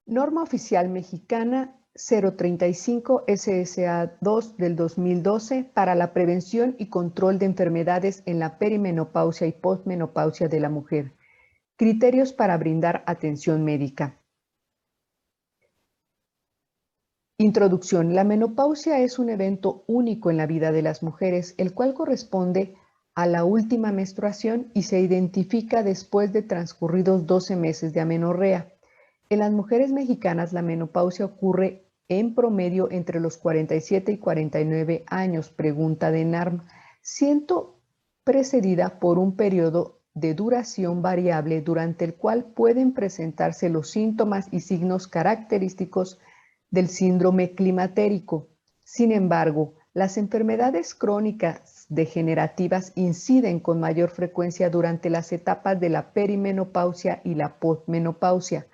Norma Oficial Mexicana 035 SSA2 del 2012 para la prevención y control de enfermedades en la perimenopausia y posmenopausia de la mujer. Criterios para brindar atención médica. Introducción. La menopausia es un evento único en la vida de las mujeres, el cual corresponde a la última menstruación y se identifica después de transcurridos 12 meses de amenorrea. En las mujeres mexicanas, la menopausia ocurre en promedio entre los 47 y 49 años, pregunta de NARM, siendo precedida por un periodo de duración variable durante el cual pueden presentarse los síntomas y signos característicos del síndrome climatérico. Sin embargo, las enfermedades crónicas degenerativas inciden con mayor frecuencia durante las etapas de la perimenopausia y la posmenopausia,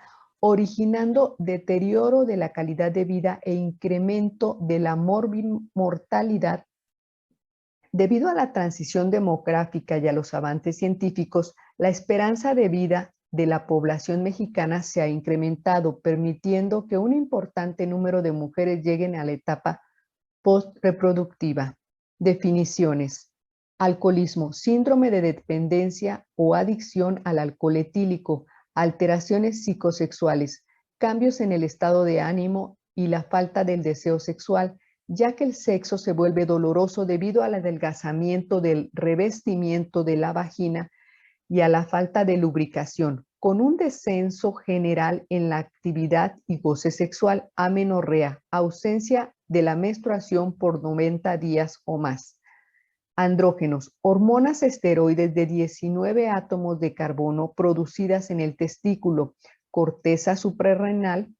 originando deterioro de la calidad de vida e incremento de la mortalidad. Debido a la transición demográfica y a los avances científicos, la esperanza de vida de la población mexicana se ha incrementado, permitiendo que un importante número de mujeres lleguen a la etapa postreproductiva. Definiciones. Alcoholismo, síndrome de dependencia o adicción al alcohol etílico, alteraciones psicosexuales, cambios en el estado de ánimo y la falta del deseo sexual, ya que el sexo se vuelve doloroso debido al adelgazamiento del revestimiento de la vagina y a la falta de lubricación, con un descenso general en la actividad y goce sexual, amenorrea, ausencia de la menstruación por 90 días o más. Andrógenos, hormonas esteroides de 19 átomos de carbono producidas en el testículo, corteza suprarrenal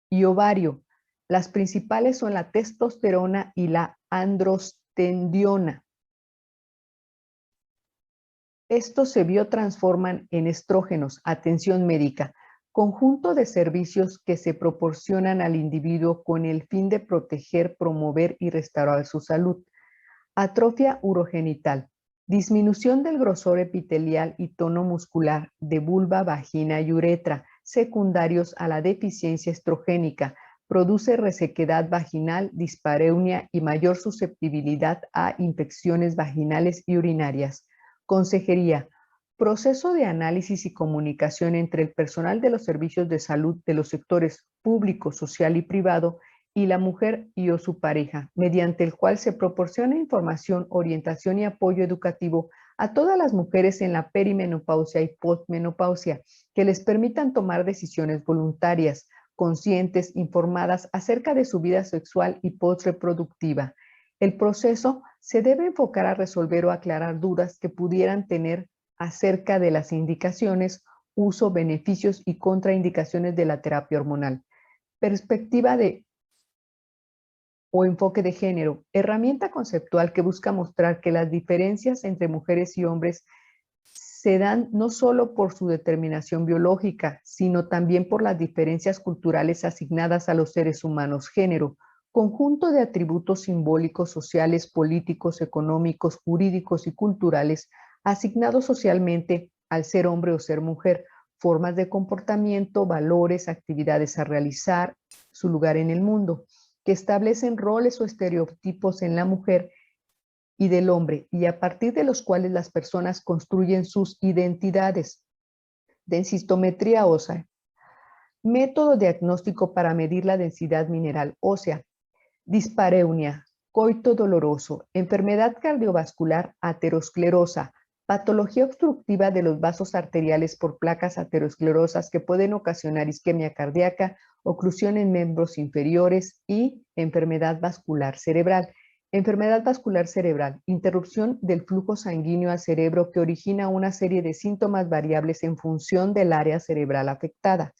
y ovario. Las principales son la testosterona y la androstendiona. Estos se biotransforman en estrógenos. Atención médica, conjunto de servicios que se proporcionan al individuo con el fin de proteger, promover y restaurar su salud. Atrofia urogenital, disminución del grosor epitelial y tono muscular de vulva, vagina y uretra, secundarios a la deficiencia estrogénica. Produce resequedad vaginal, dispareunia y mayor susceptibilidad a infecciones vaginales y urinarias. Consejería, proceso de análisis y comunicación entre el personal de los servicios de salud de los sectores público, social y privado y la mujer y o su pareja, mediante el cual se proporciona información, orientación y apoyo educativo a todas las mujeres en la perimenopausia y postmenopausia, que les permitan tomar decisiones voluntarias, conscientes, informadas acerca de su vida sexual y postreproductiva. El proceso se debe enfocar a resolver o aclarar dudas que pudieran tener acerca de las indicaciones, uso, beneficios y contraindicaciones de la terapia hormonal. Perspectiva de o enfoque de género, herramienta conceptual que busca mostrar que las diferencias entre mujeres y hombres se dan no solo por su determinación biológica, sino también por las diferencias culturales asignadas a los seres humanos. Género, conjunto de atributos simbólicos, sociales, políticos, económicos, jurídicos y culturales asignados socialmente al ser hombre o ser mujer, formas de comportamiento, valores, actividades a realizar, su lugar en el mundo, que establecen roles o estereotipos en la mujer y del hombre, y a partir de los cuales las personas construyen sus identidades. Densistometría ósea. Método diagnóstico para medir la densidad mineral ósea. Dispareunia, coito doloroso, enfermedad cardiovascular aterosclerosa, patología obstructiva de los vasos arteriales por placas aterosclerosas que pueden ocasionar isquemia cardíaca, oclusión en miembros inferiores y enfermedad vascular cerebral. Enfermedad vascular cerebral, interrupción del flujo sanguíneo al cerebro que origina una serie de síntomas variables en función del área cerebral afectada.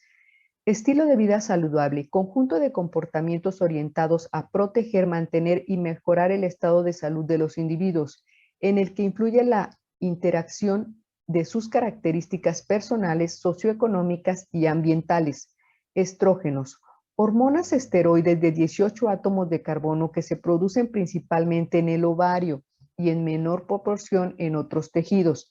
Estilo de vida saludable, conjunto de comportamientos orientados a proteger, mantener y mejorar el estado de salud de los individuos, en el que influye la interacción de sus características personales, socioeconómicas y ambientales. Estrógenos, hormonas esteroides de 18 átomos de carbono que se producen principalmente en el ovario y en menor proporción en otros tejidos.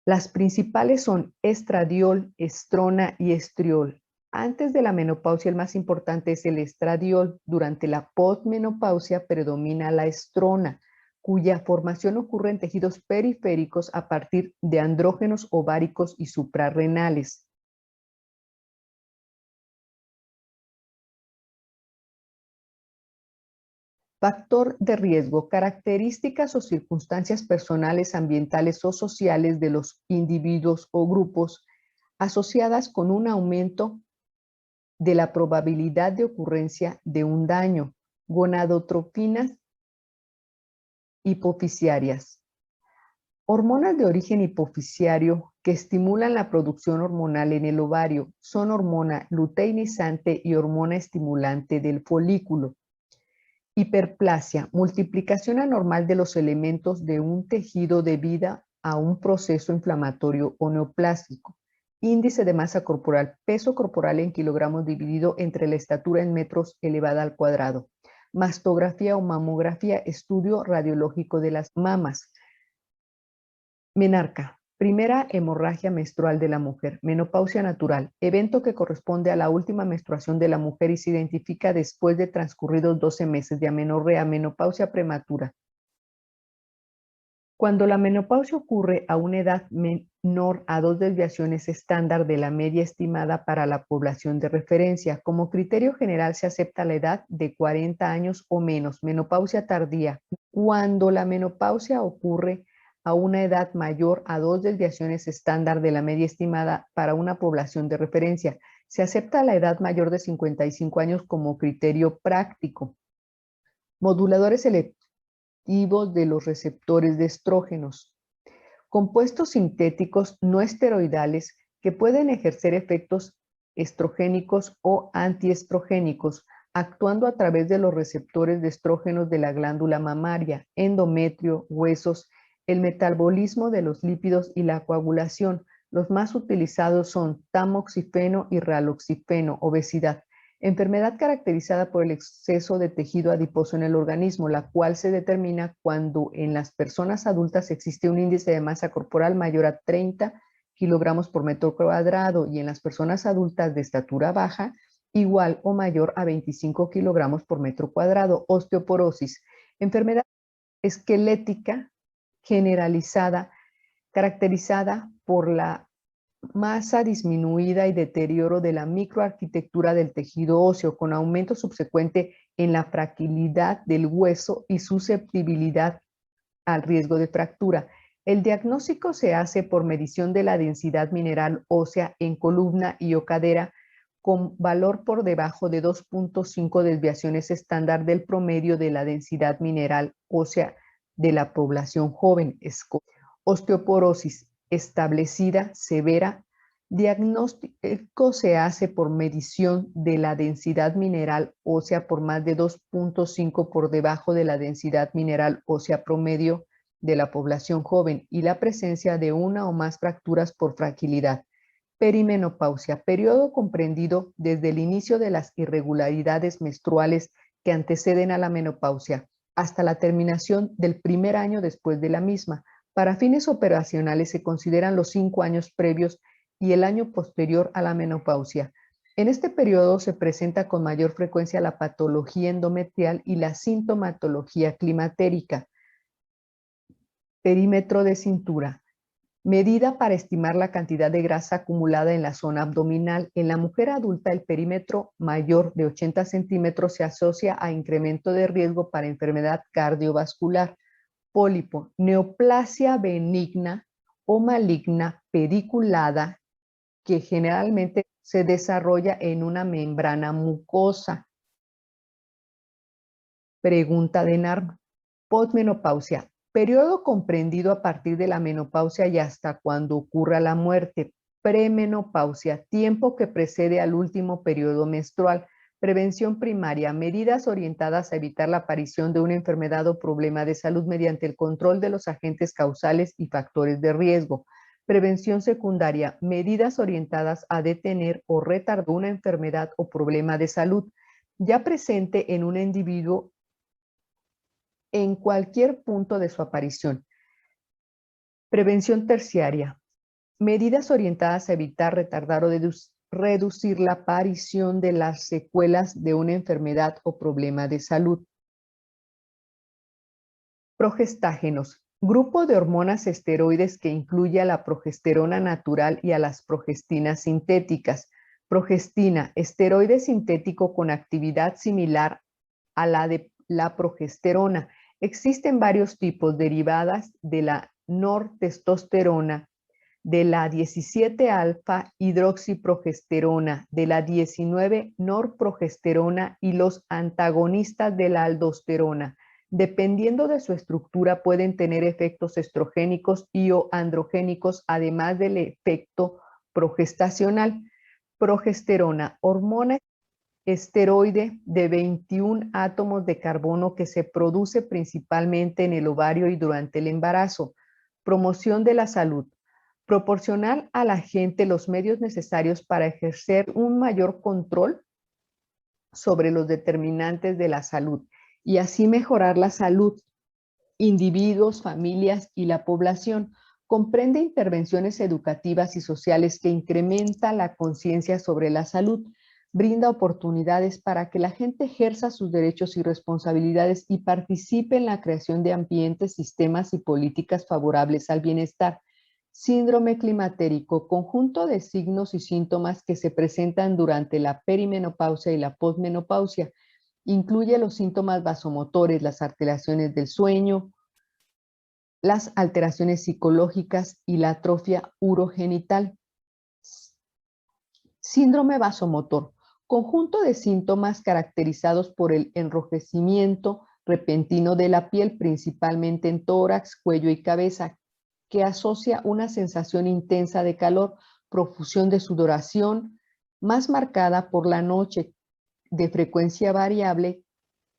Las principales son estradiol, estrona y estriol. Antes de la menopausia, el más importante es el estradiol. Durante la posmenopausia predomina la estrona, cuya formación ocurre en tejidos periféricos a partir de andrógenos ováricos y suprarrenales. Factor de riesgo: características o circunstancias personales, ambientales o sociales de los individuos o grupos asociadas con un aumento de la probabilidad de ocurrencia de un daño. Gonadotropinas hipofisiarias. Hormonas de origen hipofisiario que estimulan la producción hormonal en el ovario son hormona luteinizante y hormona estimulante del folículo. Hiperplasia: multiplicación anormal de los elementos de un tejido debida a un proceso inflamatorio o neoplásico. Índice de masa corporal: peso corporal en kilogramos dividido entre la estatura en metros elevada al cuadrado. Mastografía o mamografía: estudio radiológico de las mamas. Menarca: primera hemorragia menstrual de la mujer. Menopausia natural: evento que corresponde a la última menstruación de la mujer y se identifica después de transcurridos 12 meses de amenorrea. Menopausia prematura: cuando la menopausia ocurre a una edad menor a 2 desviaciones estándar de la media estimada para la población de referencia. Como criterio general se acepta la edad de 40 años o menos. Menopausia tardía: cuando la menopausia ocurre a una edad mayor a 2 desviaciones estándar de la media estimada para una población de referencia. Se acepta la edad mayor de 55 años como criterio práctico. Moduladores selectivos de los receptores de estrógenos. Compuestos sintéticos no esteroidales que pueden ejercer efectos estrogénicos o antiestrogénicos, actuando a través de los receptores de estrógenos de la glándula mamaria, endometrio, huesos, el metabolismo de los lípidos y la coagulación. Los más utilizados son tamoxifeno y raloxifeno. Obesidad: enfermedad caracterizada por el exceso de tejido adiposo en el organismo, la cual se determina cuando en las personas adultas existe un índice de masa corporal mayor a 30 kilogramos por metro cuadrado y en las personas adultas de estatura baja igual o mayor a 25 kilogramos por metro cuadrado. Osteoporosis: enfermedad esquelética generalizada caracterizada por la masa disminuida y deterioro de la microarquitectura del tejido óseo, con aumento subsecuente en la fragilidad del hueso y susceptibilidad al riesgo de fractura. El diagnóstico se hace por medición de la densidad mineral ósea en columna y o cadera con valor por debajo de 2.5 desviaciones estándar del promedio de la densidad mineral ósea de la población joven. Osteoporosis establecida severa. Diagnóstico se hace por medición de la densidad mineral ósea por más de 2.5 por debajo de la densidad mineral ósea promedio de la población joven y la presencia de una o más fracturas por fragilidad. Perimenopausia: periodo comprendido desde el inicio de las irregularidades menstruales que anteceden a la menopausia hasta la terminación del primer año después de la misma. Para fines operacionales se consideran los 5 años previos y el año posterior a la menopausia. En este periodo se presenta con mayor frecuencia la patología endometrial y la sintomatología climatérica. Perímetro de cintura: medida para estimar la cantidad de grasa acumulada en la zona abdominal. En la mujer adulta, el perímetro mayor de 80 centímetros se asocia a incremento de riesgo para enfermedad cardiovascular. Pólipo: neoplasia benigna o maligna pediculada que generalmente se desarrolla en una membrana mucosa. Pregunta de NARM. Posmenopausia: periodo comprendido a partir de la menopausia y hasta cuando ocurra la muerte. Premenopausia: tiempo que precede al último periodo menstrual. Prevención primaria: medidas orientadas a evitar la aparición de una enfermedad o problema de salud mediante el control de los agentes causales y factores de riesgo. Prevención secundaria: medidas orientadas a detener o retardar una enfermedad o problema de salud ya presente en un individuo en cualquier punto de su aparición. Prevención terciaria: medidas orientadas a evitar, retardar o reducir la aparición de las secuelas de una enfermedad o problema de salud. Progestágenos, grupo de hormonas esteroides que incluye a la progesterona natural y a las progestinas sintéticas. Progestina, esteroide sintético con actividad similar a la de la progesterona. Existen varios tipos derivadas de la nortestosterona, de la 17-alfa hidroxiprogesterona, de la 19-norprogesterona y los antagonistas de la aldosterona. Dependiendo de su estructura, pueden tener efectos estrogénicos y o androgénicos, además del efecto progestacional. Progesterona, hormona esteroide de 21 átomos de carbono que se produce principalmente en el ovario y durante el embarazo. Promoción de la salud. Proporcionar a la gente los medios necesarios para ejercer un mayor control sobre los determinantes de la salud y así mejorar la salud, individuos, familias y la población. Comprende intervenciones educativas y sociales que incrementan la conciencia sobre la salud, brinda oportunidades para que la gente ejerza sus derechos y responsabilidades y participe en la creación de ambientes, sistemas y políticas favorables al bienestar. Síndrome climatérico, conjunto de signos y síntomas que se presentan durante la perimenopausia y la posmenopausia. Incluye los síntomas vasomotores, las alteraciones del sueño, las alteraciones psicológicas y la atrofia urogenital. Síndrome vasomotor, conjunto de síntomas caracterizados por el enrojecimiento repentino de la piel, principalmente en tórax, cuello y cabeza, que asocia una sensación intensa de calor, profusión de sudoración, más marcada por la noche, de frecuencia variable,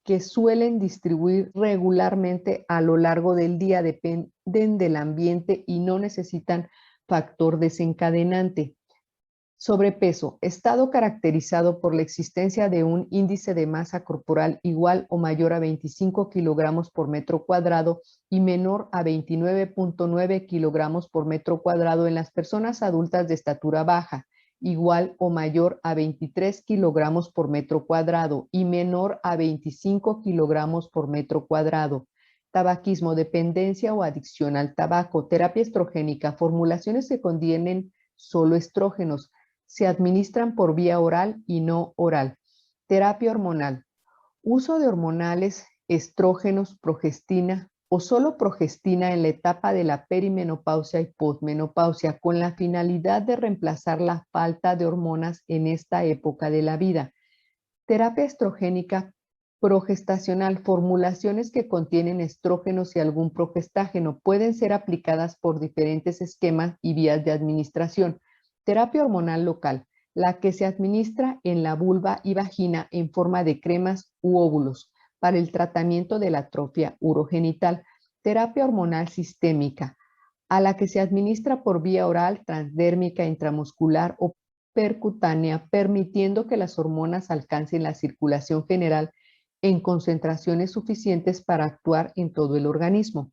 que suelen distribuir regularmente a lo largo del día, dependen del ambiente y no necesitan factor desencadenante. Sobrepeso, estado caracterizado por la existencia de un índice de masa corporal igual o mayor a 25 kilogramos por metro cuadrado y menor a 29.9 kilogramos por metro cuadrado en las personas adultas de estatura baja, igual o mayor a 23 kilogramos por metro cuadrado y menor a 25 kilogramos por metro cuadrado. Tabaquismo, dependencia o adicción al tabaco, terapia estrogénica, formulaciones que contienen solo estrógenos, se administran por vía oral y no oral. Terapia hormonal, uso de hormonales, estrógenos, progestina o solo progestina en la etapa de la perimenopausia y posmenopausia con la finalidad de reemplazar la falta de hormonas en esta época de la vida. Terapia estrogénica progestacional, formulaciones que contienen estrógenos y algún progestágeno pueden ser aplicadas por diferentes esquemas y vías de administración. Terapia hormonal local, la que se administra en la vulva y vagina en forma de cremas u óvulos para el tratamiento de la atrofia urogenital. Terapia hormonal sistémica, a la que se administra por vía oral, transdérmica, intramuscular o percutánea, permitiendo que las hormonas alcancen la circulación general en concentraciones suficientes para actuar en todo el organismo.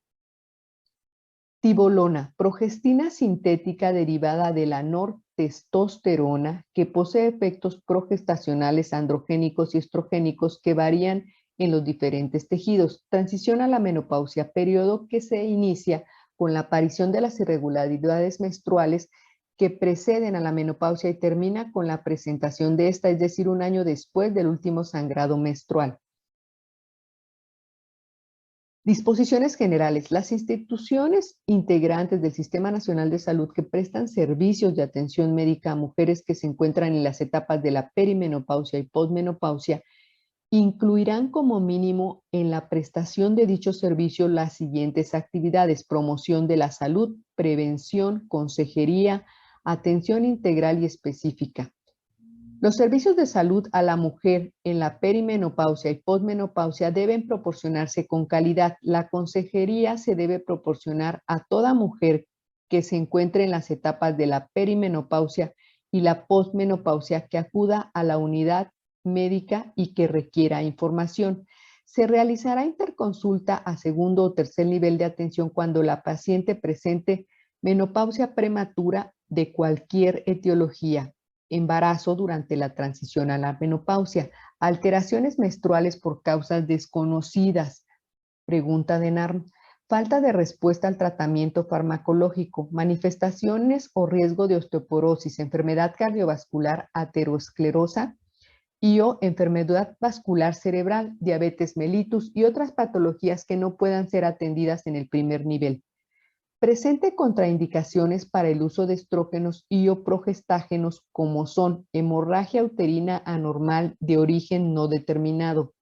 Tibolona, progestina sintética derivada de la nortestosterona que posee efectos progestacionales, androgénicos y estrogénicos que varían en los diferentes tejidos. Transición a la menopausia, periodo que se inicia con la aparición de las irregularidades menstruales que preceden a la menopausia y termina con la presentación de esta, es decir, un año después del último sangrado menstrual. Disposiciones generales. Las instituciones integrantes del Sistema Nacional de Salud que prestan servicios de atención médica a mujeres que se encuentran en las etapas de la perimenopausia y posmenopausia incluirán como mínimo en la prestación de dicho servicio las siguientes actividades: promoción de la salud, prevención, consejería, atención integral y específica. Los servicios de salud a la mujer en la perimenopausia y posmenopausia deben proporcionarse con calidad. La consejería se debe proporcionar a toda mujer que se encuentre en las etapas de la perimenopausia y la posmenopausia que acuda a la unidad médica y que requiera información. Se realizará interconsulta a segundo o tercer nivel de atención cuando la paciente presente menopausia prematura de cualquier etiología. embarazo durante la transición a la menopausia, alteraciones menstruales por causas desconocidas, pregunta de NARM, falta de respuesta al tratamiento farmacológico, manifestaciones o riesgo de osteoporosis, enfermedad cardiovascular aterosclerosa y o enfermedad vascular cerebral, diabetes mellitus y otras patologías que no puedan ser atendidas en el primer nivel. Presente contraindicaciones para el uso de estrógenos y o progestágenos como son hemorragia uterina anormal de origen no determinado,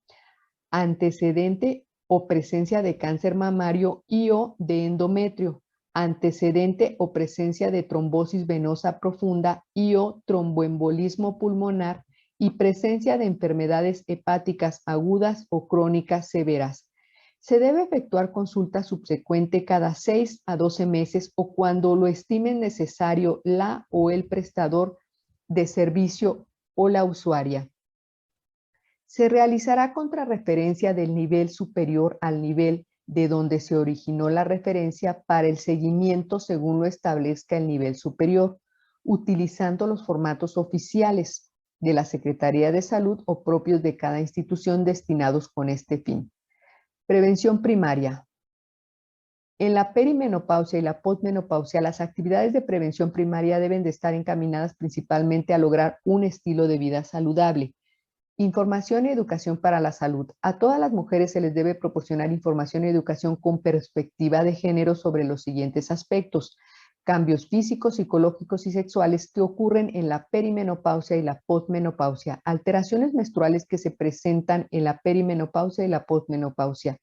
antecedente o presencia de cáncer mamario y o de endometrio, antecedente o presencia de trombosis venosa profunda y o tromboembolismo pulmonar y presencia de enfermedades hepáticas agudas o crónicas severas. Se debe efectuar consulta subsecuente cada 6 a 12 meses o cuando lo estimen necesario la o el prestador de servicio o la usuaria. Se realizará contrarreferencia del nivel superior al nivel de donde se originó la referencia para el seguimiento según lo establezca el nivel superior, utilizando los formatos oficiales de la Secretaría de Salud o propios de cada institución destinados con este fin. Prevención primaria. En la perimenopausia y la posmenopausia, las actividades de prevención primaria deben de estar encaminadas principalmente a lograr un estilo de vida saludable. Información y educación para la salud. A todas las mujeres se les debe proporcionar información y educación con perspectiva de género sobre los siguientes aspectos: cambios físicos, psicológicos y sexuales que ocurren en la perimenopausia y la posmenopausia, alteraciones menstruales que se presentan en la perimenopausia y la posmenopausia,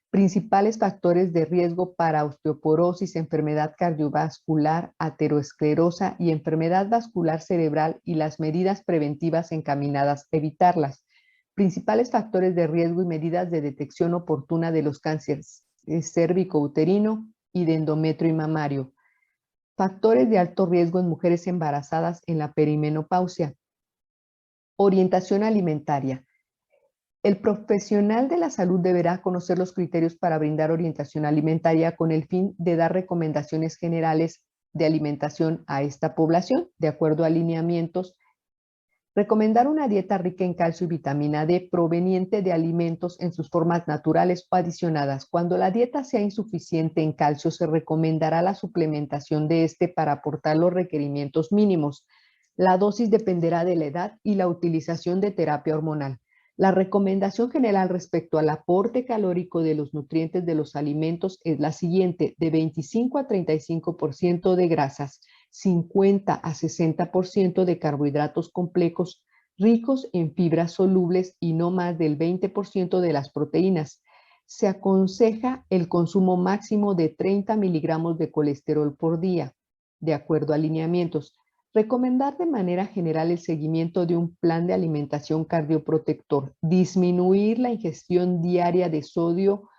principales factores de riesgo para osteoporosis, enfermedad cardiovascular, aterosclerosa y enfermedad vascular cerebral y las medidas preventivas encaminadas a evitarlas, principales factores de riesgo y medidas de detección oportuna de los cánceres cérvico-uterino y de endometrio y mamario, factores de alto riesgo en mujeres embarazadas en la perimenopausia, orientación alimentaria. El profesional de la salud deberá conocer los criterios para brindar orientación alimentaria con el fin de dar recomendaciones generales de alimentación a esta población, de acuerdo a lineamientos. Recomendar una dieta rica en calcio y vitamina D proveniente de alimentos en sus formas naturales o adicionadas. Cuando la dieta sea insuficiente en calcio, se recomendará la suplementación de este para aportar los requerimientos mínimos. La dosis dependerá de la edad y la utilización de terapia hormonal. La recomendación general respecto al aporte calórico de los nutrientes de los alimentos es la siguiente: de 25 a 35% de grasas, 50 a 60% de carbohidratos complejos ricos en fibras solubles y no más del 20% de las proteínas. Se aconseja el consumo máximo de 30 miligramos de colesterol por día, de acuerdo a lineamientos. Recomendar de manera general el seguimiento de un plan de alimentación cardioprotector. Disminuir la ingestión diaria de sodio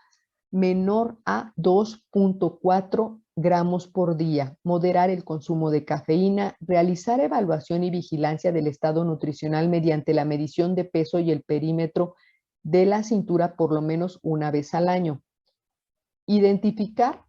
menor a 2.4 gramos por día. Moderar el consumo de cafeína. Realizar evaluación y vigilancia del estado nutricional mediante la medición de peso y el perímetro de la cintura por lo menos una vez al año. Identificar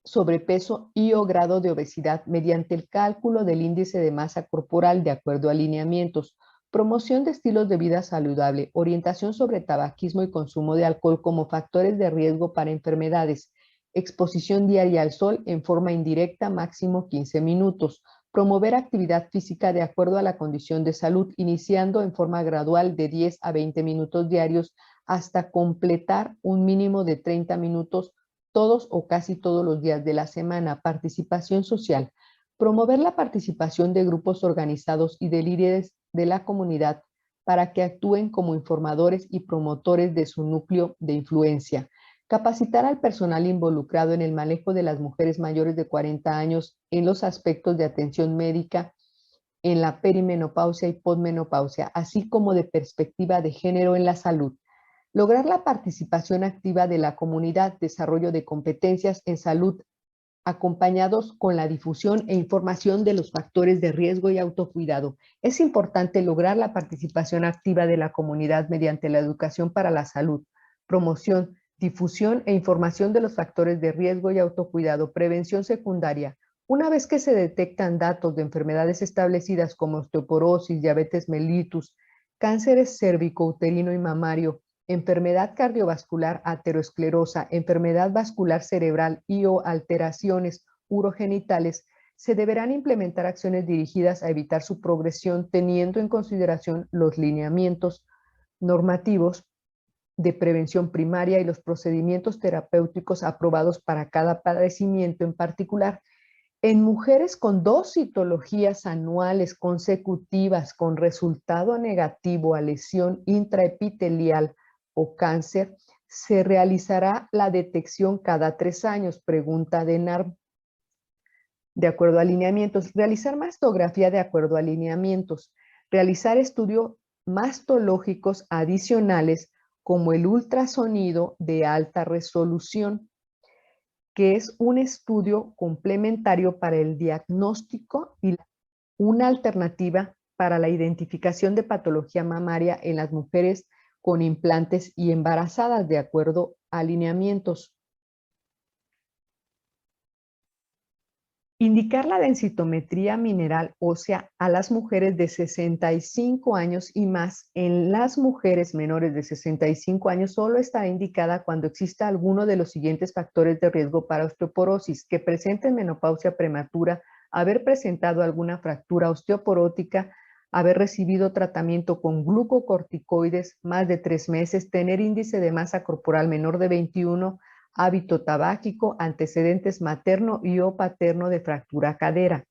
sobrepeso y o grado de obesidad mediante el cálculo del índice de masa corporal de acuerdo a lineamientos, promoción de estilos de vida saludable, orientación sobre tabaquismo y consumo de alcohol como factores de riesgo para enfermedades, exposición diaria al sol en forma indirecta máximo 15 minutos, promover actividad física de acuerdo a la condición de salud, iniciando en forma gradual de 10 a 20 minutos diarios hasta completar un mínimo de 30 minutos todos o casi todos los días de la semana. Participación social. Promover la participación de grupos organizados y de líderes de la comunidad para que actúen como informadores y promotores de su núcleo de influencia. Capacitar al personal involucrado en el manejo de las mujeres mayores de 40 años en los aspectos de atención médica en la perimenopausia y posmenopausia, así como de perspectiva de género en la salud. Lograr la participación activa de la comunidad, desarrollo de competencias en salud, acompañados con la difusión e información de los factores de riesgo y autocuidado. Es importante lograr la participación activa de la comunidad mediante la educación para la salud, promoción, difusión e información de los factores de riesgo y autocuidado, prevención secundaria, Una vez que se detectan datos de enfermedades establecidas como osteoporosis, diabetes mellitus, cánceres cérvico-uterino y mamario, enfermedad cardiovascular aterosclerosa, enfermedad vascular cerebral y o alteraciones urogenitales, se deberán implementar acciones dirigidas a evitar su progresión teniendo en consideración los lineamientos normativos de prevención primaria y los procedimientos terapéuticos aprobados para cada padecimiento en particular. En mujeres con 2 citologías anuales consecutivas con resultado negativo a lesión intraepitelial o cáncer, se realizará la detección cada 3 años, pregunta de NARM. De acuerdo a alineamientos, realizar mastografía de acuerdo a alineamientos, realizar estudios mastológicos adicionales como el ultrasonido de alta resolución, que es un estudio complementario para el diagnóstico y una alternativa para la identificación de patología mamaria en las mujeres con implantes y embarazadas, de acuerdo a alineamientos. Indicar la densitometría mineral ósea a las mujeres de 65 años y más. En las mujeres menores de 65 años solo estará indicada cuando exista alguno de los siguientes factores de riesgo para osteoporosis: que presenten menopausia prematura, haber presentado alguna fractura osteoporótica, haber recibido tratamiento con glucocorticoides más de 3 meses, tener índice de masa corporal menor de 21, hábito tabáquico, antecedentes materno y o paterno de fractura cadera.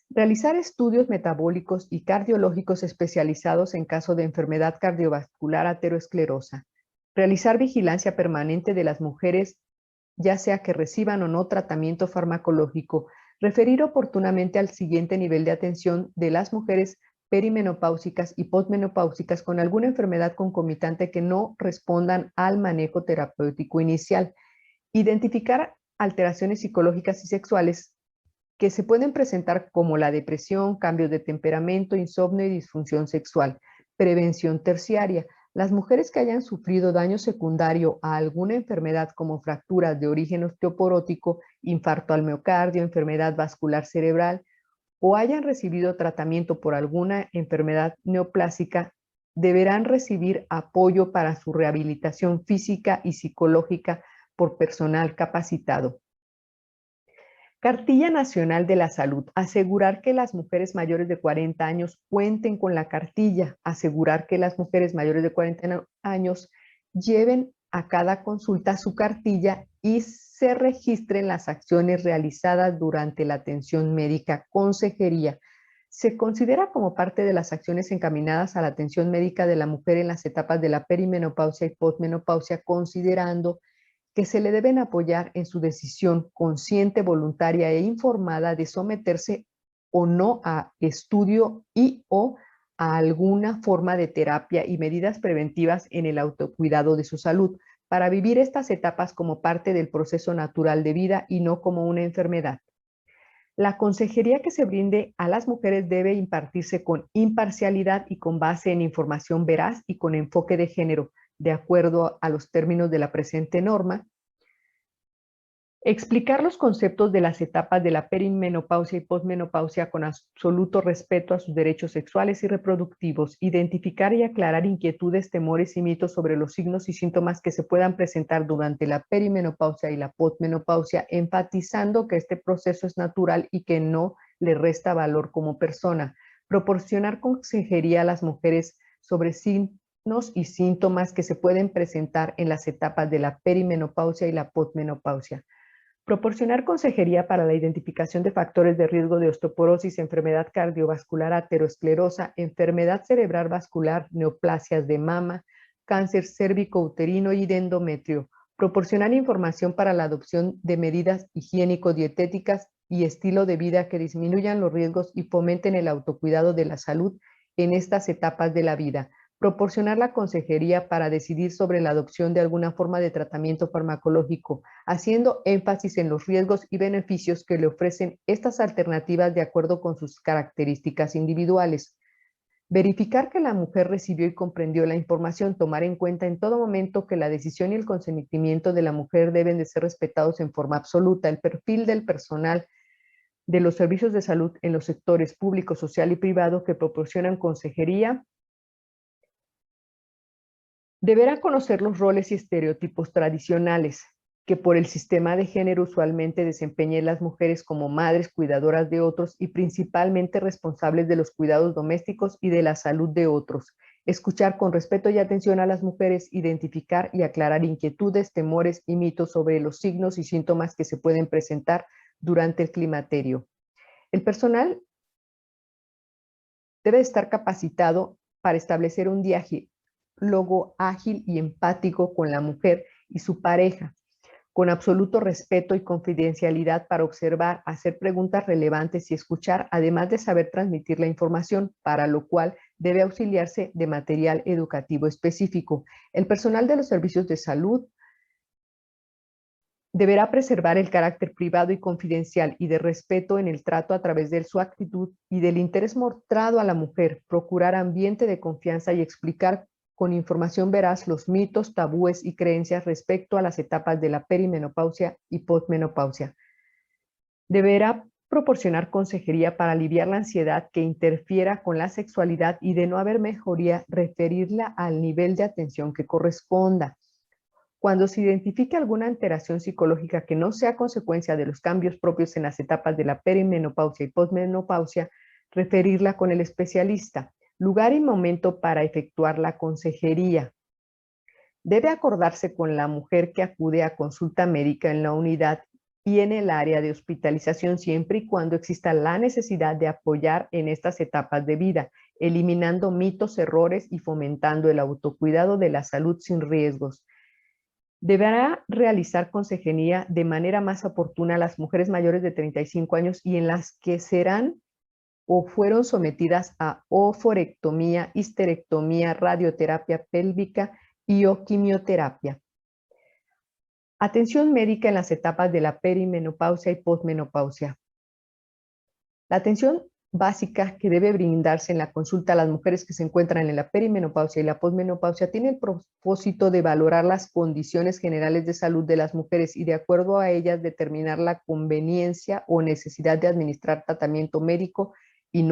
Realizar estudios metabólicos y cardiológicos especializados en caso de enfermedad cardiovascular aterosclerosa. Realizar vigilancia permanente de las mujeres, ya sea que reciban o no tratamiento farmacológico. Referir oportunamente al siguiente nivel de atención de las mujeres perimenopáusicas y posmenopáusicas con alguna enfermedad concomitante que no respondan al manejo terapéutico inicial. Identificar alteraciones psicológicas y sexuales que se pueden presentar como la depresión, cambios de temperamento, insomnio y disfunción sexual. Prevención terciaria. Las mujeres que hayan sufrido daño secundario a alguna enfermedad como fracturas de origen osteoporótico, infarto al miocardio, enfermedad vascular cerebral, o hayan recibido tratamiento por alguna enfermedad neoplásica, deberán recibir apoyo para su rehabilitación física y psicológica por personal capacitado. Cartilla Nacional de la Salud. Asegurar que las mujeres mayores de 40 años cuenten con la cartilla. Asegurar que las mujeres mayores de 40 años lleven a cada consulta su cartilla y se registren las acciones realizadas durante la atención médica. Consejería. Se considera como parte de las acciones encaminadas a la atención médica de la mujer en las etapas de la perimenopausia y posmenopausia, considerando que se le deben apoyar en su decisión consciente, voluntaria e informada de someterse o no a estudio y o a alguna forma de terapia y medidas preventivas en el autocuidado de su salud, para vivir estas etapas como parte del proceso natural de vida y no como una enfermedad. La consejería que se brinde a las mujeres debe impartirse con imparcialidad y con base en información veraz y con enfoque de género, de acuerdo a los términos de la presente norma. Explicar los conceptos de las etapas de la perimenopausia y posmenopausia con absoluto respeto a sus derechos sexuales y reproductivos. Identificar y aclarar inquietudes, temores y mitos sobre los signos y síntomas que se puedan presentar durante la perimenopausia y la posmenopausia, enfatizando que este proceso es natural y que no le resta valor como persona. Proporcionar consejería a las mujeres sobre signos y síntomas que se pueden presentar en las etapas de la perimenopausia y la posmenopausia. Proporcionar consejería para la identificación de factores de riesgo de osteoporosis, enfermedad cardiovascular aterosclerosa, enfermedad cerebral vascular, neoplasias de mama, cáncer cérvico-uterino y de endometrio. Proporcionar información para la adopción de medidas higiénico-dietéticas y estilo de vida que disminuyan los riesgos y fomenten el autocuidado de la salud en estas etapas de la vida. Proporcionar la consejería para decidir sobre la adopción de alguna forma de tratamiento farmacológico, haciendo énfasis en los riesgos y beneficios que le ofrecen estas alternativas de acuerdo con sus características individuales. Verificar que la mujer recibió y comprendió la información, tomar en cuenta en todo momento que la decisión y el consentimiento de la mujer deben de ser respetados en forma absoluta. El perfil del personal de los servicios de salud en los sectores público, social y privado que proporcionan consejería deberá conocer los roles y estereotipos tradicionales que por el sistema de género usualmente desempeñan las mujeres como madres, cuidadoras de otros y principalmente responsables de los cuidados domésticos y de la salud de otros. Escuchar con respeto y atención a las mujeres, identificar y aclarar inquietudes, temores y mitos sobre los signos y síntomas que se pueden presentar durante el climaterio. El personal debe estar capacitado para establecer un diálogo ágil y empático con la mujer y su pareja, con absoluto respeto y confidencialidad para observar, hacer preguntas relevantes y escuchar, además de saber transmitir la información, para lo cual debe auxiliarse de material educativo específico. El personal de los servicios de salud deberá preservar el carácter privado y confidencial y de respeto en el trato a través de su actitud y del interés mostrado a la mujer, procurar ambiente de confianza y explicar con información veraz los mitos, tabúes y creencias respecto a las etapas de la perimenopausia y posmenopausia. Deberá proporcionar consejería para aliviar la ansiedad que interfiera con la sexualidad y de no haber mejoría, referirla al nivel de atención que corresponda. Cuando se identifique alguna alteración psicológica que no sea consecuencia de los cambios propios en las etapas de la perimenopausia y posmenopausia, referirla con el especialista. Lugar y momento para efectuar la consejería. Debe acordarse con la mujer que acude a consulta médica en la unidad y en el área de hospitalización siempre y cuando exista la necesidad de apoyar en estas etapas de vida, eliminando mitos, errores y fomentando el autocuidado de la salud sin riesgos. Deberá realizar consejería de manera más oportuna a las mujeres mayores de 35 años y en las que serán o fueron sometidas a oforectomía, histerectomía, radioterapia pélvica y o quimioterapia. Atención médica en las etapas de la perimenopausia y posmenopausia. La atención básica que debe brindarse en la consulta a las mujeres que se encuentran en la perimenopausia y la posmenopausia tiene el propósito de valorar las condiciones generales de salud de las mujeres y de acuerdo a ellas determinar la conveniencia o necesidad de administrar tratamiento médico y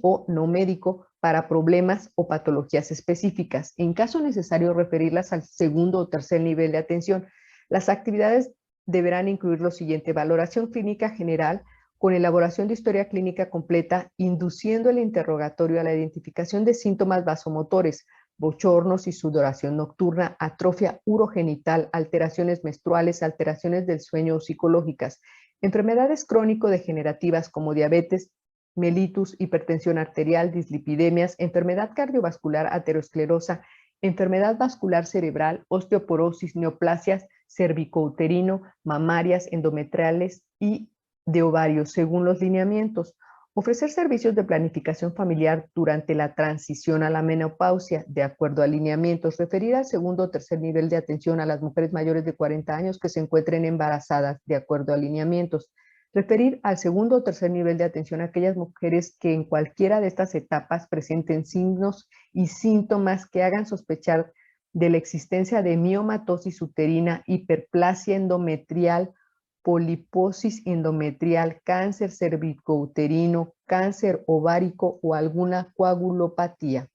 o no médico para problemas o patologías específicas. En caso necesario, referirlas al segundo o tercer nivel de atención. Las actividades deberán incluir lo siguiente: valoración clínica general con elaboración de historia clínica completa, induciendo el interrogatorio a la identificación de síntomas vasomotores, bochornos y sudoración nocturna, atrofia urogenital, alteraciones menstruales, alteraciones del sueño o psicológicas, enfermedades crónico-degenerativas como diabetes, mellitus, hipertensión arterial, dislipidemias, enfermedad cardiovascular, aterosclerosa, enfermedad vascular cerebral, osteoporosis, neoplasias, cervicouterino, mamarias, endometriales y de ovarios, según los lineamientos. Ofrecer servicios de planificación familiar durante la transición a la menopausia, de acuerdo a lineamientos. Referir al segundo o tercer nivel de atención a las mujeres mayores de 40 años que se encuentren embarazadas, de acuerdo a lineamientos. Referir al segundo o tercer nivel de atención a aquellas mujeres que en cualquiera de estas etapas presenten signos y síntomas que hagan sospechar de la existencia de miomatosis uterina, hiperplasia endometrial, poliposis endometrial, cáncer cervicouterino, cáncer ovárico o alguna coagulopatía.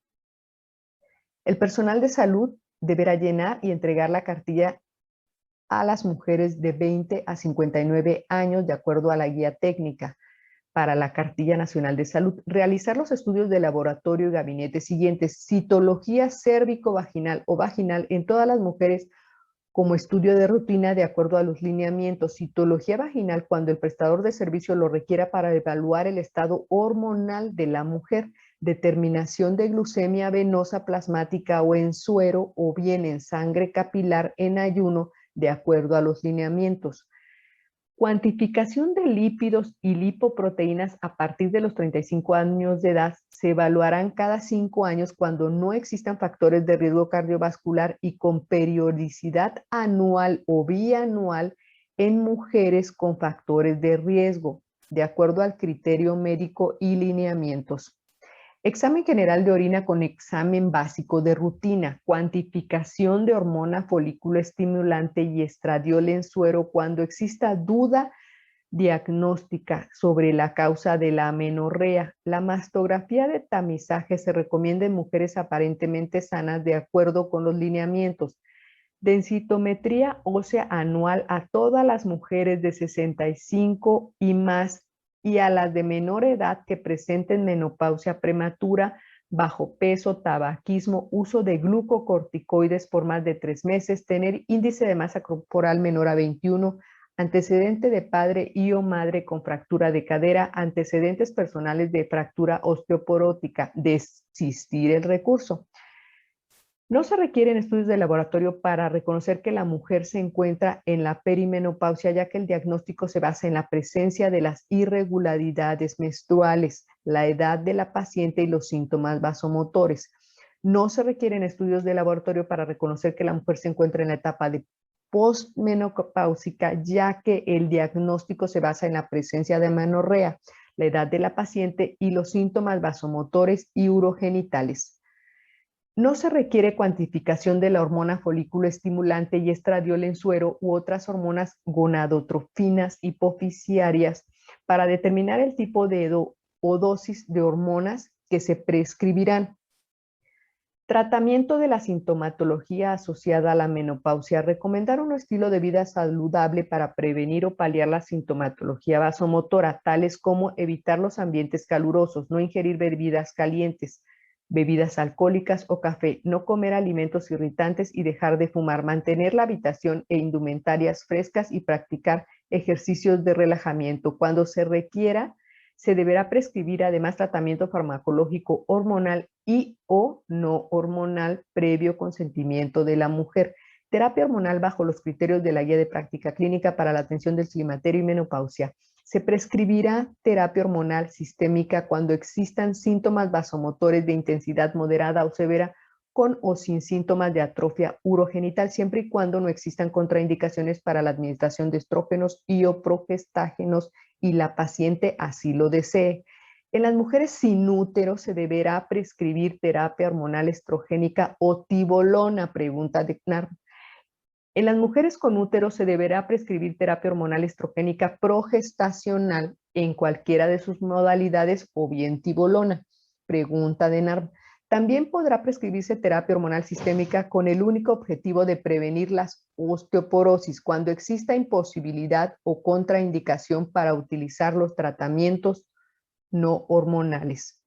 El personal de salud deberá llenar y entregar la cartilla a las mujeres de 20 a 59 años de acuerdo a la guía técnica para la Cartilla Nacional de Salud. Realizar los estudios de laboratorio y gabinete siguientes: citología cérvico-vaginal o vaginal en todas las mujeres como estudio de rutina de acuerdo a los lineamientos, citología vaginal cuando el prestador de servicio lo requiera para evaluar el estado hormonal de la mujer, determinación de glucemia venosa plasmática o en suero o bien en sangre capilar en ayuno de acuerdo a los lineamientos. Cuantificación de lípidos y lipoproteínas a partir de los 35 años de edad se evaluarán cada 5 años cuando no existan factores de riesgo cardiovascular y con periodicidad anual o bianual en mujeres con factores de riesgo, de acuerdo al criterio médico y lineamientos. Examen general de orina con examen básico de rutina, cuantificación de hormona folículo estimulante y estradiol en suero cuando exista duda diagnóstica sobre la causa de la amenorrea. La mastografía de tamizaje se recomienda en mujeres aparentemente sanas de acuerdo con los lineamientos. Densitometría ósea anual a todas las mujeres de 65 y más y a las de menor edad que presenten menopausia prematura, bajo peso, tabaquismo, uso de glucocorticoides por más de 3 meses, tener índice de masa corporal menor a 21, antecedente de padre y o madre con fractura de cadera, antecedentes personales de fractura osteoporótica, desistir el recurso. No se requieren estudios de laboratorio para reconocer que la mujer se encuentra en la perimenopausia, ya que el diagnóstico se basa en la presencia de las irregularidades menstruales, la edad de la paciente y los síntomas vasomotores. No se requieren estudios de laboratorio para reconocer que la mujer se encuentra en la etapa de postmenopáusica, ya que el diagnóstico se basa en la presencia de amenorrea, la edad de la paciente y los síntomas vasomotores y urogenitales. No se requiere cuantificación de la hormona folículo estimulante y estradiol en suero u otras hormonas gonadotrofinas hipofisiarias para determinar el tipo de o dosis de hormonas que se prescribirán. Tratamiento de la sintomatología asociada a la menopausia. Recomendar un estilo de vida saludable para prevenir o paliar la sintomatología vasomotora, tales como evitar los ambientes calurosos, no ingerir bebidas calientes, bebidas alcohólicas o café, no comer alimentos irritantes y dejar de fumar, mantener la habitación e indumentarias frescas y practicar ejercicios de relajamiento. Cuando se requiera, se deberá prescribir además tratamiento farmacológico hormonal y o no hormonal previo consentimiento de la mujer. Terapia hormonal bajo los criterios de la guía de práctica clínica para la atención del climaterio y menopausia. Se prescribirá terapia hormonal sistémica cuando existan síntomas vasomotores de intensidad moderada o severa con o sin síntomas de atrofia urogenital, siempre y cuando no existan contraindicaciones para la administración de estrógenos y o progestágenos y la paciente así lo desee. En las mujeres sin útero se deberá prescribir terapia hormonal estrogénica o tibolona, pregunta de CNAR. En las mujeres con útero se deberá prescribir terapia hormonal estrogénica progestacional en cualquiera de sus modalidades o bien tibolona. Pregunta de NARV. También podrá prescribirse terapia hormonal sistémica con el único objetivo de prevenir las osteoporosis cuando exista imposibilidad o contraindicación para utilizar los tratamientos no hormonales.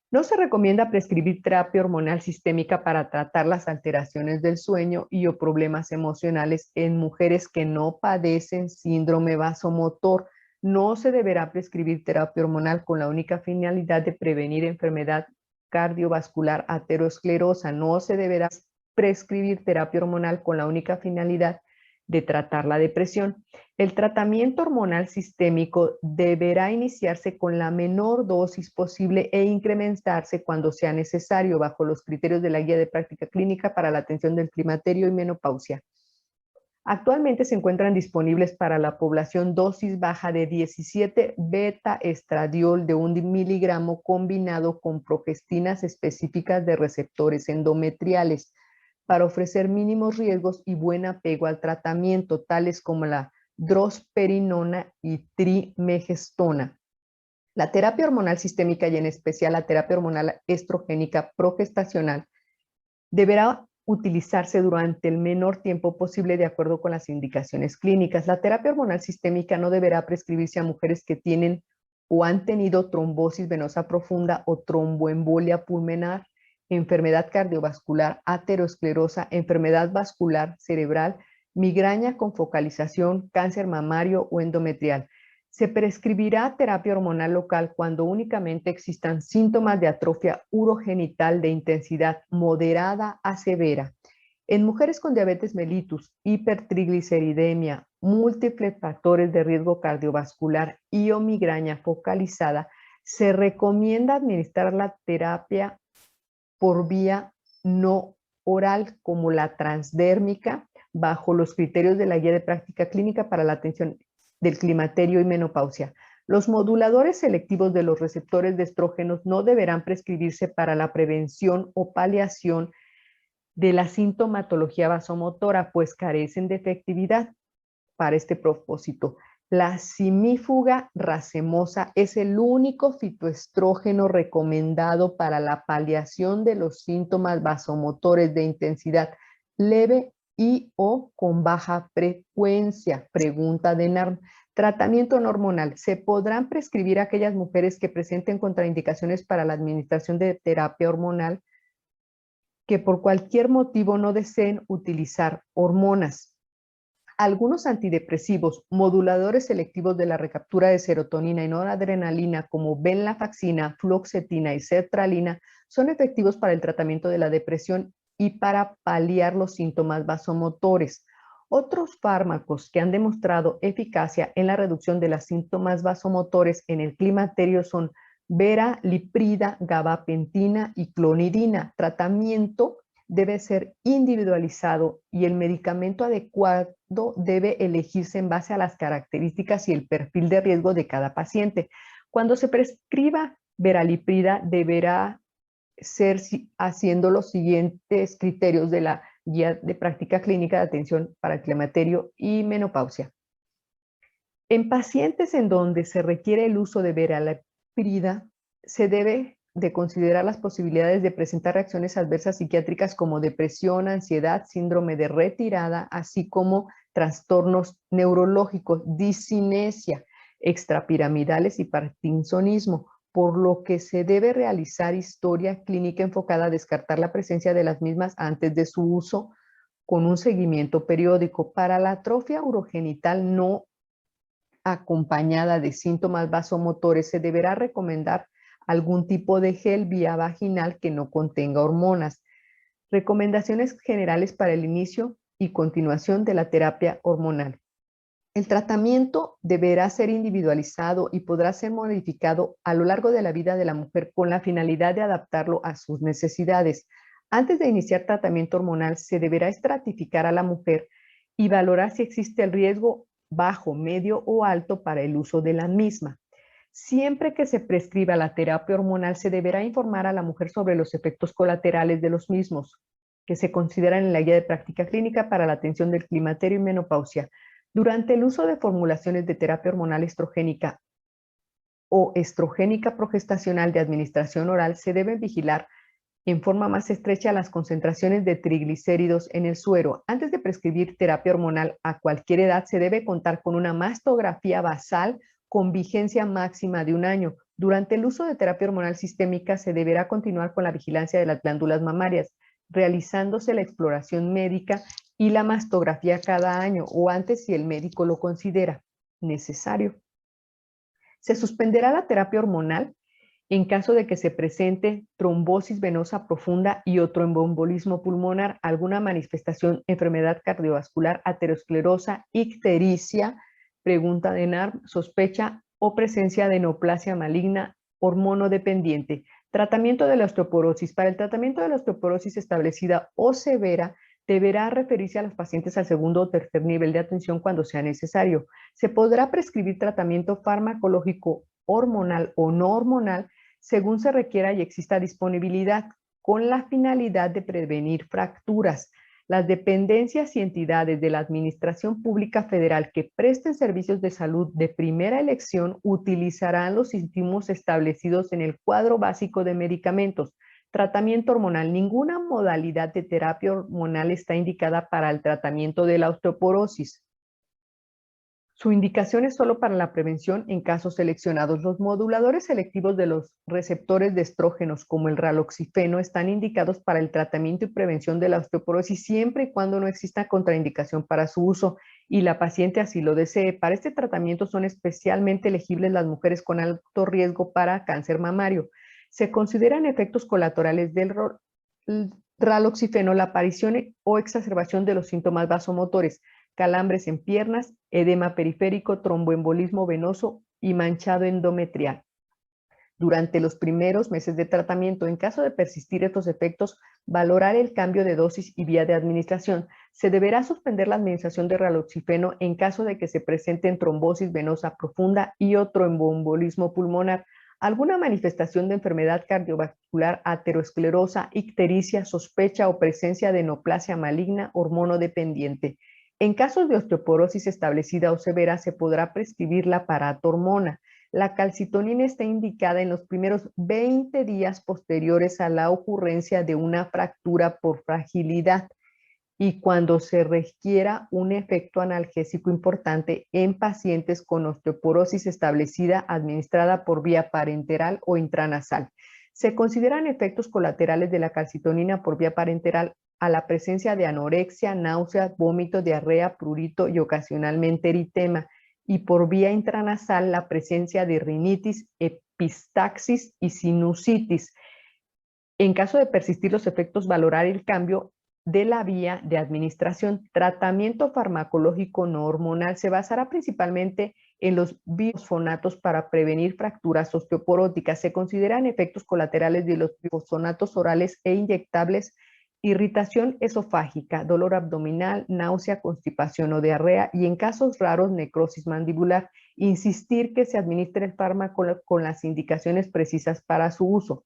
No se recomienda prescribir terapia hormonal sistémica para tratar las alteraciones del sueño y o problemas emocionales en mujeres que no padecen síndrome vasomotor. No se deberá prescribir terapia hormonal con la única finalidad de prevenir enfermedad cardiovascular aterosclerosa. No se deberá prescribir terapia hormonal con la única finalidad de tratar la depresión. El tratamiento hormonal sistémico deberá iniciarse con la menor dosis posible e incrementarse cuando sea necesario bajo los criterios de la guía de práctica clínica para la atención del climaterio y menopausia. Actualmente se encuentran disponibles para la población dosis baja de 17 beta-estradiol de 1 miligramo combinado con progestinas específicas de receptores endometriales para ofrecer mínimos riesgos y buen apego al tratamiento, tales como la drosperinona y trimegestona. La terapia hormonal sistémica y en especial la terapia hormonal estrogénica progestacional deberá utilizarse durante el menor tiempo posible de acuerdo con las indicaciones clínicas. La terapia hormonal sistémica no deberá prescribirse a mujeres que tienen o han tenido trombosis venosa profunda o tromboembolia pulmonar, enfermedad cardiovascular, aterosclerosa, enfermedad vascular cerebral, migraña con focalización, cáncer mamario o endometrial. Se prescribirá terapia hormonal local cuando únicamente existan síntomas de atrofia urogenital de intensidad moderada a severa. En mujeres con diabetes mellitus, hipertrigliceridemia, múltiples factores de riesgo cardiovascular y o migraña focalizada, se recomienda administrar la terapia por vía no oral como la transdérmica bajo los criterios de la guía de práctica clínica para la atención del climaterio y menopausia. Los moduladores selectivos de los receptores de estrógenos no deberán prescribirse para la prevención o paliación de la sintomatología vasomotora, pues carecen de efectividad para este propósito. La simífuga racemosa es el único fitoestrógeno recomendado para la paliación de los síntomas vasomotores de intensidad leve y o con baja frecuencia. Pregunta de NARM. Tratamiento no hormonal. ¿Se podrán prescribir a aquellas mujeres que presenten contraindicaciones para la administración de terapia hormonal que por cualquier motivo no deseen utilizar hormonas? Algunos antidepresivos, moduladores selectivos de la recaptura de serotonina y noradrenalina como venlafaxina, fluoxetina y sertralina son efectivos para el tratamiento de la depresión y para paliar los síntomas vasomotores. Otros fármacos que han demostrado eficacia en la reducción de los síntomas vasomotores en el climaterio son veraliprida, gabapentina y clonidina. Tratamiento debe ser individualizado y el medicamento adecuado debe elegirse en base a las características y el perfil de riesgo de cada paciente. Cuando se prescriba veraliprida, deberá ser haciendo los siguientes criterios de la guía de práctica clínica de atención para el climaterio y menopausia. En pacientes en donde se requiere el uso de veraliprida, se debe de considerar las posibilidades de presentar reacciones adversas psiquiátricas como depresión, ansiedad, síndrome de retirada, así como trastornos neurológicos, discinesia, extrapiramidales y parkinsonismo, por lo que se debe realizar historia clínica enfocada a descartar la presencia de las mismas antes de su uso con un seguimiento periódico. Para la atrofia urogenital no acompañada de síntomas vasomotores, se deberá recomendar algún tipo de gel vía vaginal que no contenga hormonas. Recomendaciones generales para el inicio y continuación de la terapia hormonal. El tratamiento deberá ser individualizado y podrá ser modificado a lo largo de la vida de la mujer con la finalidad de adaptarlo a sus necesidades. Antes de iniciar tratamiento hormonal, se deberá estratificar a la mujer y valorar si existe el riesgo bajo, medio o alto para el uso de la misma. Siempre que se prescriba la terapia hormonal, se deberá informar a la mujer sobre los efectos colaterales de los mismos, que se consideran en la guía de práctica clínica para la atención del climaterio y menopausia. Durante el uso de formulaciones de terapia hormonal estrogénica o estrogénica progestacional de administración oral, se debe vigilar en forma más estrecha las concentraciones de triglicéridos en el suero. Antes de prescribir terapia hormonal a cualquier edad, se debe contar con una mastografía basal con vigencia máxima de 1 año. Durante el uso de terapia hormonal sistémica, se deberá continuar con la vigilancia de las glándulas mamarias, realizándose la exploración médica y la mastografía cada año o antes si el médico lo considera necesario. Se suspenderá la terapia hormonal en caso de que se presente trombosis venosa profunda y o tromboembolismo pulmonar, alguna manifestación, enfermedad cardiovascular, aterosclerosa, ictericia, pregunta de NARM, sospecha o presencia de neoplasia maligna hormonodependiente. Tratamiento de la osteoporosis. Para el tratamiento de la osteoporosis establecida o severa, deberá referirse a los pacientes al segundo o tercer nivel de atención cuando sea necesario. Se podrá prescribir tratamiento farmacológico hormonal o no hormonal según se requiera y exista disponibilidad, con la finalidad de prevenir fracturas. Las dependencias y entidades de la Administración Pública Federal que presten servicios de salud de primera elección utilizarán los insumos establecidos en el cuadro básico de medicamentos. Tratamiento hormonal. Ninguna modalidad de terapia hormonal está indicada para el tratamiento de la osteoporosis. Su indicación es solo para la prevención en casos seleccionados. Los moduladores selectivos de los receptores de estrógenos, como el raloxifeno, están indicados para el tratamiento y prevención de la osteoporosis siempre y cuando no exista contraindicación para su uso y la paciente así lo desee. Para este tratamiento son especialmente elegibles las mujeres con alto riesgo para cáncer mamario. Se consideran efectos colaterales del raloxifeno la aparición o exacerbación de los síntomas vasomotores, calambres en piernas, edema periférico, tromboembolismo venoso y manchado endometrial. durante los primeros meses de tratamiento. En caso de persistir estos efectos, valorar el cambio de dosis y vía de administración. Se deberá suspender la administración de raloxifeno en caso de que se presenten trombosis venosa profunda y o tromboembolismo pulmonar, alguna manifestación de enfermedad cardiovascular, aterosclerosa, ictericia, sospecha o presencia de neoplasia maligna hormonodependiente. En casos de osteoporosis establecida o severa, se podrá prescribir la paratormona. La calcitonina está indicada en los primeros 20 días posteriores a la ocurrencia de una fractura por fragilidad y cuando se requiera un efecto analgésico importante en pacientes con osteoporosis establecida administrada por vía parenteral o intranasal. Se consideran efectos colaterales de la calcitonina por vía parenteral a la presencia de anorexia, náusea, vómito, diarrea, prurito y ocasionalmente eritema, y por vía intranasal la presencia de rinitis, epistaxis y sinusitis. En caso de persistir los efectos, valorar el cambio de la vía de administración. Tratamiento farmacológico no hormonal se basará principalmente en los bisfonatos para prevenir fracturas osteoporóticas. Se consideran efectos colaterales de los bisfonatos orales e inyectables: irritación esofágica, dolor abdominal, náusea, constipación o diarrea, y en casos raros necrosis mandibular. Insistir que se administre el fármaco con las indicaciones precisas para su uso.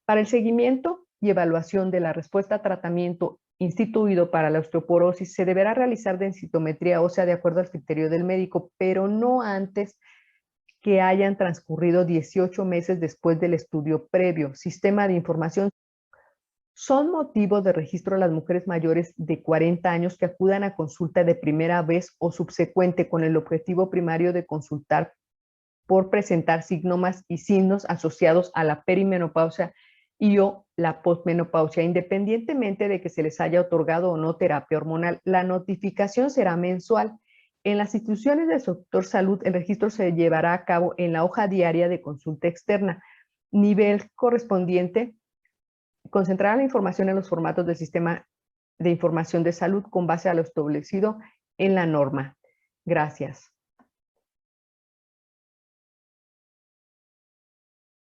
Para el seguimiento y evaluación de la respuesta a tratamiento instituido para la osteoporosis, se deberá realizar densitometría ósea de acuerdo al criterio del médico, pero no antes que hayan transcurrido 18 meses después del estudio previo. Sistema de información. Son motivos de registro las mujeres mayores de 40 años que acudan a consulta de primera vez o subsecuente con el objetivo primario de consultar por presentar síntomas y signos asociados a la perimenopausia y o la posmenopausia, independientemente de que se les haya otorgado o no terapia hormonal. La notificación será mensual. En las instituciones del sector salud, el registro se llevará a cabo en la hoja diaria de consulta externa. Nivel correspondiente: concentrar la información en los formatos del sistema de información de salud con base a lo establecido en la norma. Gracias.